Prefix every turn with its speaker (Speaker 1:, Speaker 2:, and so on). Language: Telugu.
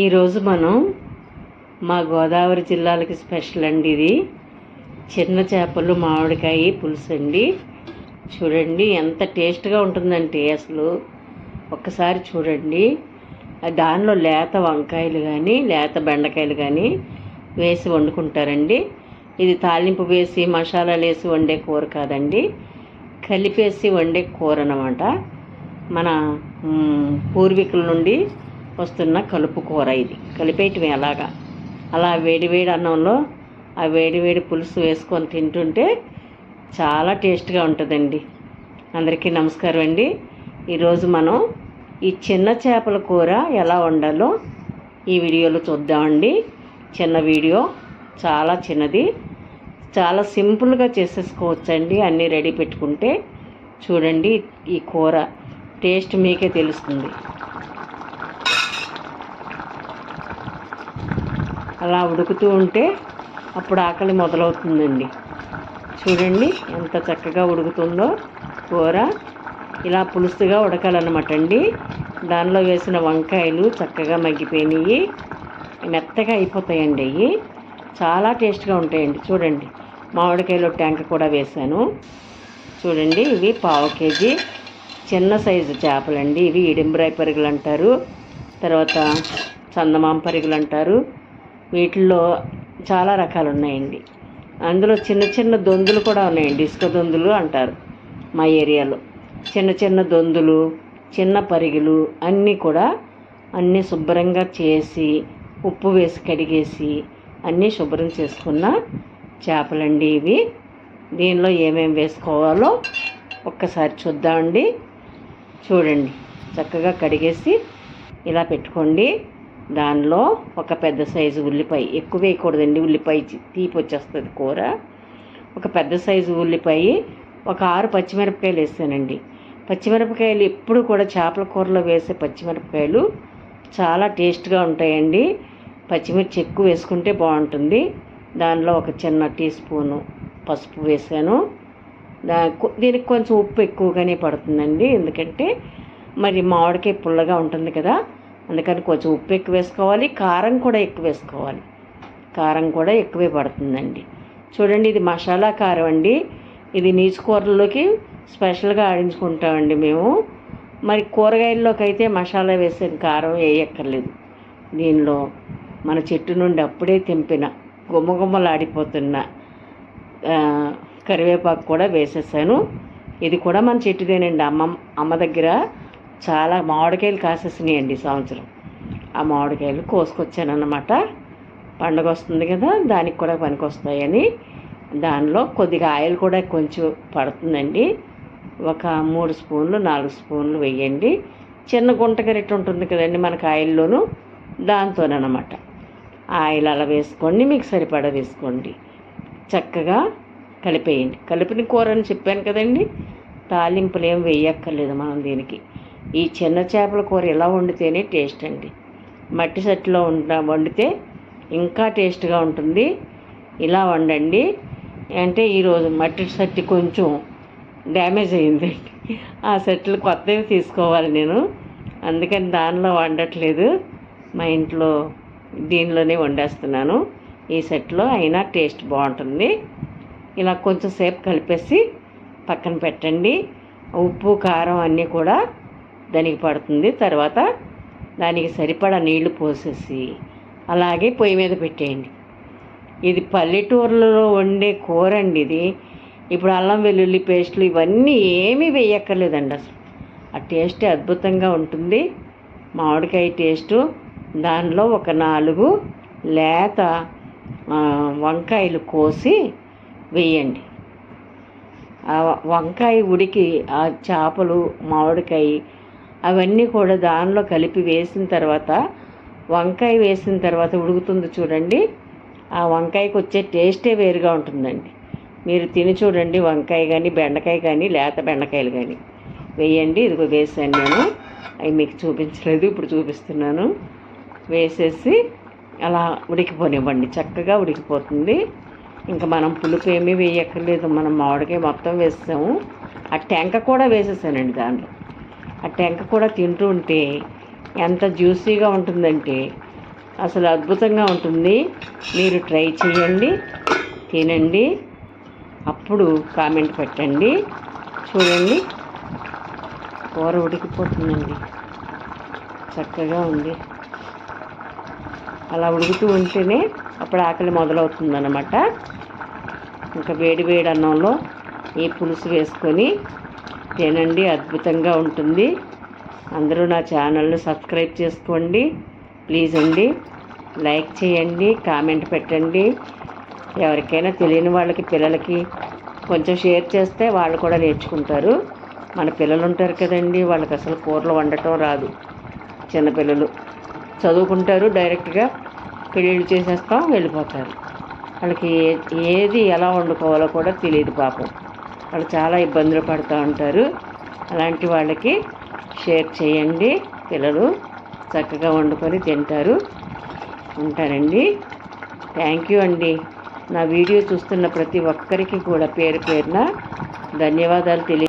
Speaker 1: ఈరోజు మనం మా గోదావరి జిల్లాలకి స్పెషల్ అండి. ఇది చిన్న చేపలు మామిడికాయ పులుసు అండి. చూడండి ఎంత టేస్ట్గా ఉంటుందంటే అసలు ఒక్కసారి చూడండి. దానిలో లేత వంకాయలు కానీ లేత బెండకాయలు కానీ వేసి వండుకుంటారండి. ఇది తాలింపు వేసి మసాలాలు వేసి వండే కూర కాదండి, కలిపేసి వండే కూర అన్నమాట. మన పూర్వీకుల నుండి వస్తున్న కలుపు కూర. ఇది కలిపేయటమే అలా వేడివేడి అన్నంలో ఆ వేడివేడి పులుసు వేసుకొని తింటుంటే చాలా టేస్ట్గా ఉంటుందండి. అందరికీ నమస్కారం అండి. ఈరోజు మనం ఈ చిన్న చేపల కూర ఎలా వండాలో ఈ వీడియోలో చూద్దామండి. చిన్న వీడియో, చాలా చిన్నది, చాలా సింపుల్గా చేసేసుకోవచ్చండి. అన్నీ రెడీ పెట్టుకుంటే చూడండి ఈ కూర టేస్ట్ మీకే తెలుస్తుంది. అలా ఉడుకుతూ ఉంటే అప్పుడు ఆకలి మొదలవుతుందండి. చూడండి ఎంత చక్కగా ఉడుకుతుందో కూర. ఇలా పులుసుగా ఉడకాలన్నమాట అండి. దానిలో వేసిన వంకాయలు చక్కగా మగ్గిపోయినాయి, మెత్తగా అయిపోతాయండి. అవి చాలా టేస్ట్గా ఉంటాయండి. చూడండి మామిడికాయలు ట్యాంక్ కూడా వేశాను. చూడండి ఇవి 1/2 కేజీ చిన్న సైజు చేపలండి. ఇవి ఇడింబ్రాయి పరుగులు అంటారు, తర్వాత చందమామ పరుగులు అంటారు. వీటిల్లో చాలా రకాలు ఉన్నాయండి. అందులో చిన్న చిన్న దొందులు కూడా ఉన్నాయండి, ఇసుక దొందులు అంటారు మా ఏరియాలో. చిన్న చిన్న దొందులు, చిన్న పరిగెలు అన్నీ శుభ్రంగా చేసి ఉప్పు వేసి కడిగేసి అన్నీ శుభ్రం చేసుకున్న చేపలండి ఇవి. దీనిలో ఏమేమి వేసుకోవాలో ఒక్కసారి చూద్దామండి. చూడండి చక్కగా కడిగేసి ఇలా పెట్టుకోండి. దానిలో ఒక పెద్ద సైజు ఉల్లిపాయ, ఎక్కువ వేయకూడదండి, ఉల్లిపాయ తీపి వచ్చేస్తుంది కూర. ఒక పెద్ద సైజు ఉల్లిపాయ, ఒక 6 పచ్చిమిరపకాయలు వేసానండి. పచ్చిమిరపకాయలు ఎప్పుడు కూడా చేపల కూరలో వేసే పచ్చిమిరపకాయలు చాలా టేస్ట్గా ఉంటాయండి. పచ్చిమిర్చి ఎక్కువ వేసుకుంటే బాగుంటుంది. దానిలో ఒక చిన్న టీ స్పూను పసుపు వేసాను. దీనికి కొంచెం ఉప్పు ఎక్కువగానే పడుతుందండి, ఎందుకంటే మరి మామిడికాయ పుల్లగా ఉంటుంది కదా, అందుకని కొంచెం ఉప్పు ఎక్కువ వేసుకోవాలి. కారం కూడా ఎక్కువ వేసుకోవాలి, కారం కూడా ఎక్కువే పడుతుందండి. చూడండి ఇది మసాలా కారం అండి. ఇది నీచు కూరల్లోకి స్పెషల్గా ఆడించుకుంటామండి మేము. మరి కూరగాయల్లోకి అయితే మసాలా వేసిన కారం వేయక్కర్లేదు. దీనిలో మన చెట్టు నుండి అప్పుడే తెంపిన గుమ్మగుమ్మలాడిపోతున్న కరివేపాకు కూడా వేసేసాను. ఇది కూడా మన చెట్టుదేనండి. అమ్మ దగ్గర చాలా మామిడికాయలు కాసేసినాయండి ఈ సంవత్సరం. ఆ మామిడికాయలు కోసుకొచ్చానన్నమాట. పండగ వస్తుంది కదా, దానికి కూడా పనికొస్తాయని. దానిలో కొద్దిగా ఆయిల్ కూడా కొంచెం పడుతుందండి. ఒక 3 స్పూన్లు 4 స్పూన్లు వేయండి. చిన్న గుంట గరిటె ఉంటుంది కదండి మనకు ఆయిల్లోనూ, దాంతోనమాట. ఆయిల్ అలా వేసుకోండి, మీకు సరిపడా వేసుకోండి. చక్కగా కలిపేయండి. కలిపిన కూర అని చెప్పాను కదండి, తాలింపులు ఏం వేయక్కర్లేదు మనం దీనికి. ఈ చిన్న చేపల కూర ఇలా వండితేనే టేస్ట్ అండి. మట్టి సట్టిలో వండితే ఇంకా టేస్ట్గా ఉంటుంది. ఇలా వండండి. అంటే ఈరోజు మట్టి సట్టి కొంచెం డ్యామేజ్ అయ్యిందండి. ఆ సెట్లు కొత్తవి తీసుకోవాలి నేను, అందుకని దానిలో వండట్లేదు. మా ఇంట్లో దీనిలోనే వండేస్తున్నాను. ఈ సెట్లో అయినా టేస్ట్ బాగుంటుంది. ఇలా కొంచెం సేపు కలిపేసి పక్కన పెట్టండి. ఉప్పు కారం అన్నీ కూడా దానికి పడుతుంది. తర్వాత దానికి సరిపడా నీళ్లు పోసేసి అలాగే పొయ్యి మీద పెట్టేయండి. ఇది పల్లెటూర్లలో వండే కూర అండి ఇది. ఇప్పుడు అల్లం వెల్లుల్లి పేస్టులు ఇవన్నీ ఏమీ వేయక్కర్లేదండి. అసలు ఆ టేస్ట్ అద్భుతంగా ఉంటుంది. మామిడికాయ టేస్టు. దానిలో ఒక 4 లేత వంకాయలు కోసి వేయండి. ఆ వంకాయ ఉడికి ఆ చేపలు మామిడికాయ అవన్నీ కూడా దానిలో కలిపి వేసిన తర్వాత, వంకాయ వేసిన తర్వాత ఉడుకుతుంది చూడండి. ఆ వంకాయకి వచ్చే టేస్టే వేరుగా ఉంటుందండి. మీరు తిని చూడండి. వంకాయ కానీ బెండకాయ కానీ లేత బెండకాయలు కానీ వేయండి. ఇదిగో వేసాను నేను, అవి మీకు చూపించలేదు, ఇప్పుడు చూపిస్తున్నాను. వేసేసి అలా ఉడికిపోనివ్వండి. చక్కగా ఉడికిపోతుంది. ఇంకా మనం పులుపు ఏమీ వేయక్కర్లేదు, మనం మామిడికాయ మొత్తం వేస్తాము. ఆ టెంక కూడా వేసేసానండి దాంట్లో. ఆ టెంక కూడా తింటూ ఉంటే ఎంత జ్యూసీగా ఉంటుందంటే అసలు అద్భుతంగా ఉంటుంది. మీరు ట్రై చేయండి, తినండి, అప్పుడు కామెంట్ పెట్టండి. చూడండి, కూర ఉడికిపోతుందండి, చక్కగా ఉంది. అలా ఉడుకుతూ ఉంటేనే అప్పుడు ఆకలి మొదలవుతుందన్నమాట. ఇంకా వేడి వేడి అన్నంలో ఈ పులుసు వేసుకొని తినండి, అద్భుతంగా ఉంటుంది. అందరూ నా ఛానల్ని సబ్స్క్రైబ్ చేసుకోండి ప్లీజ్ అండి. లైక్ చేయండి, కామెంట్ పెట్టండి. ఎవరికైనా తెలియని వాళ్ళకి, పిల్లలకి కొంచెం షేర్ చేస్తే వాళ్ళు కూడా నేర్చుకుంటారు. మన పిల్లలు ఉంటారు కదండి, వాళ్ళకి అసలు కూరలు వండటం రాదు. చిన్నపిల్లలు చదువుకుంటారు, డైరెక్ట్గా పెళ్ళిళ్ళు చేసేస్తాం, వెళ్ళిపోతారు. వాళ్ళకి ఏది ఎలా వండుకోవాలో కూడా తెలియదు పాపం. వాళ్ళు చాలా ఇబ్బందులు పడుతూ ఉంటారు. అలాంటి వాళ్ళకి షేర్ చేయండి, పిల్లలు చక్కగా వండుకొని తింటారు. ఉంటానండి. థ్యాంక్ యూ అండి. నా వీడియో చూస్తున్న ప్రతి ఒక్కరికి కూడా పేరు పేరున ధన్యవాదాలు